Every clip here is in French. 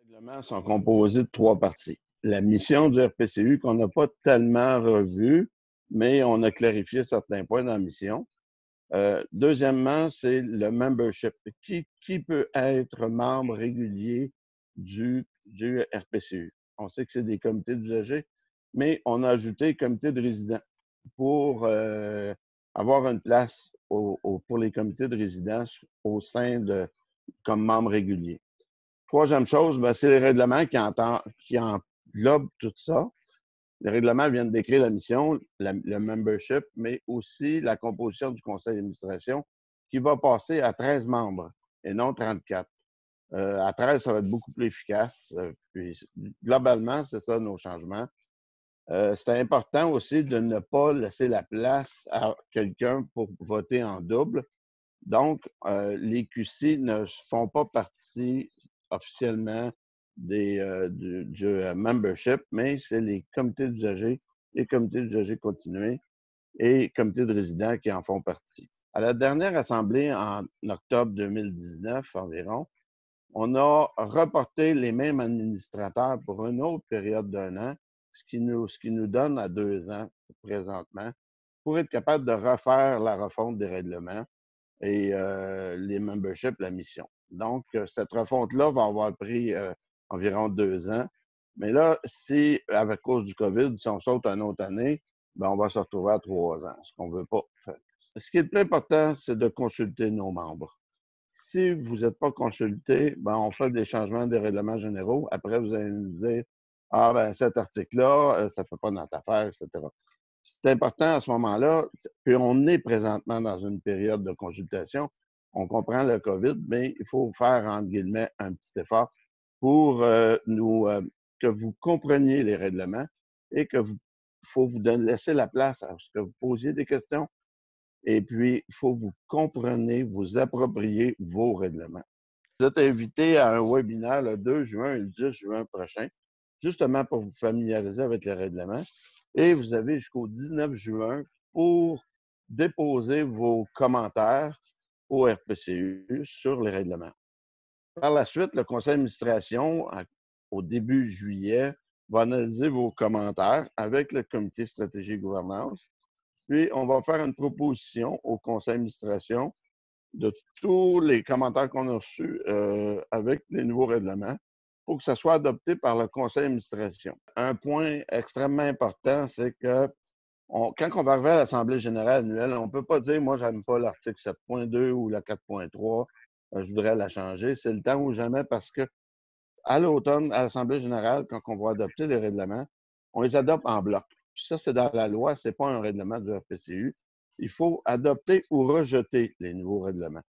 règlements sont composés de trois parties. La mission du RPCU qu'on n'a pas tellement revue, mais on a clarifié certains points dans la mission. Deuxièmement, c'est le membership. Qui peut être membre régulier du RPCU? On sait que c'est des comités d'usagers, mais on a ajouté comité de résidents pour avoir une place pour les comités de résidence au sein comme membre régulier. Troisième chose, ben, c'est les règlements qui englobent tout ça. Les règlements viennent décrire la mission, le membership, mais aussi la composition du conseil d'administration qui va passer à 13 membres et non 34. À 13, ça va être beaucoup plus efficace. Puis, globalement, c'est ça nos changements. C'est important aussi de ne pas laisser la place à quelqu'un pour voter en double. Donc, les QC ne font pas partie officiellement du membership, mais c'est les comités d'usagers, les comités d'usagers continués et comités de résidents qui en font partie. À la dernière assemblée en octobre 2019 environ, on a reporté les mêmes administrateurs pour une autre période d'un an, ce qui nous donne à 2 ans présentement pour être capable de refaire la refonte des règlements et les memberships, la mission. Donc, cette refonte-là va avoir pris environ 2 ans. Mais là, si, avec cause du COVID, si on saute une autre année, ben, on va se retrouver à 3 ans, ce qu'on ne veut pas. Ce qui est le plus important, c'est de consulter nos membres. Si vous n'êtes pas consulté, ben, on fait des changements des règlements généraux. Après, vous allez nous dire, ah, ben, cet article-là, ça ne fait pas notre affaire, etc. C'est important à ce moment-là, puis on est présentement dans une période de consultation. On comprend le COVID, mais il faut faire, entre guillemets, un petit effort pour que vous compreniez les règlements et faut vous laisser la place à ce que vous posiez des questions. Et puis, il faut vous compreniez, vous approprier vos règlements. Vous êtes invité à un webinaire le 2 juin et le 10 juin prochain, justement pour vous familiariser avec les règlements. Et vous avez jusqu'au 19 juin pour déposer vos commentaires au RPCU sur les règlements. Par la suite, le conseil d'administration, au début juillet, va analyser vos commentaires avec le comité stratégie et gouvernance. Puis, on va faire une proposition au conseil d'administration de tous les commentaires qu'on a reçus avec les nouveaux règlements pour que ça soit adopté par le conseil d'administration. Un point extrêmement important, c'est que quand on va arriver à l'Assemblée générale annuelle, on ne peut pas dire « moi, j'aime pas l'article 7.2 ou la 4.3, je voudrais la changer ». C'est le temps ou jamais parce que à l'automne, à l'Assemblée générale, quand on va adopter les règlements, on les adopte en bloc. Puis ça, c'est dans la loi, ce n'est pas un règlement du RPCU. Il faut adopter ou rejeter les nouveaux règlements.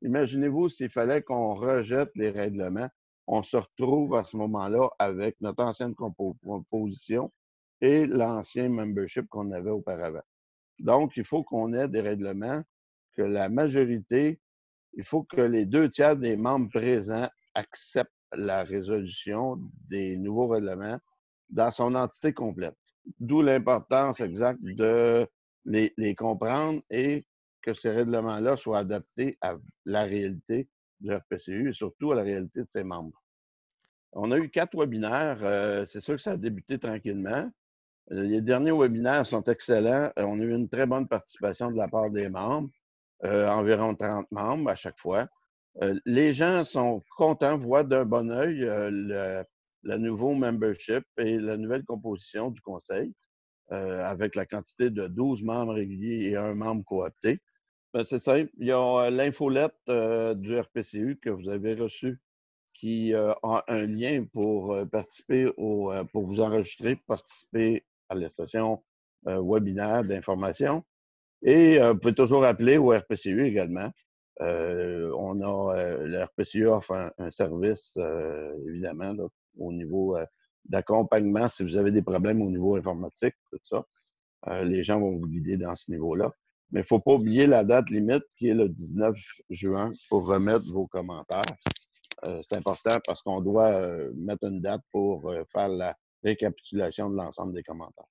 Imaginez-vous s'il fallait qu'on rejette les règlements, on se retrouve à ce moment-là avec notre ancienne composition et l'ancien membership qu'on avait auparavant. Donc, il faut qu'on ait des règlements que la majorité, il faut que les 2 tiers des membres présents acceptent la résolution des nouveaux règlements dans son entité complète. D'où l'importance exacte de les comprendre et que ces règlements-là soient adaptés à la réalité du RPCU et surtout à la réalité de ses membres. On a eu 4 webinaires. C'est sûr que ça a débuté tranquillement. Les derniers webinaires sont excellents. On a eu une très bonne participation de la part des membres, environ 30 membres à chaque fois. Les gens sont contents, voient d'un bon œil le nouveau membership et la nouvelle composition du conseil avec la quantité de 12 membres réguliers et un membre coopté. Ben, c'est simple. Il y a l'infolette du RPCU que vous avez reçue qui a un lien pour participer pour vous enregistrer, participer à la session webinaire d'information. Et vous pouvez toujours appeler au RPCU également. Le RPCU offre un service, évidemment, là, au niveau d'accompagnement si vous avez des problèmes au niveau informatique, tout ça. Les gens vont vous guider dans ce niveau-là. Mais il ne faut pas oublier la date limite qui est le 19 juin pour remettre vos commentaires. C'est important parce qu'on doit mettre une date pour faire la récapitulation de l'ensemble des commentaires.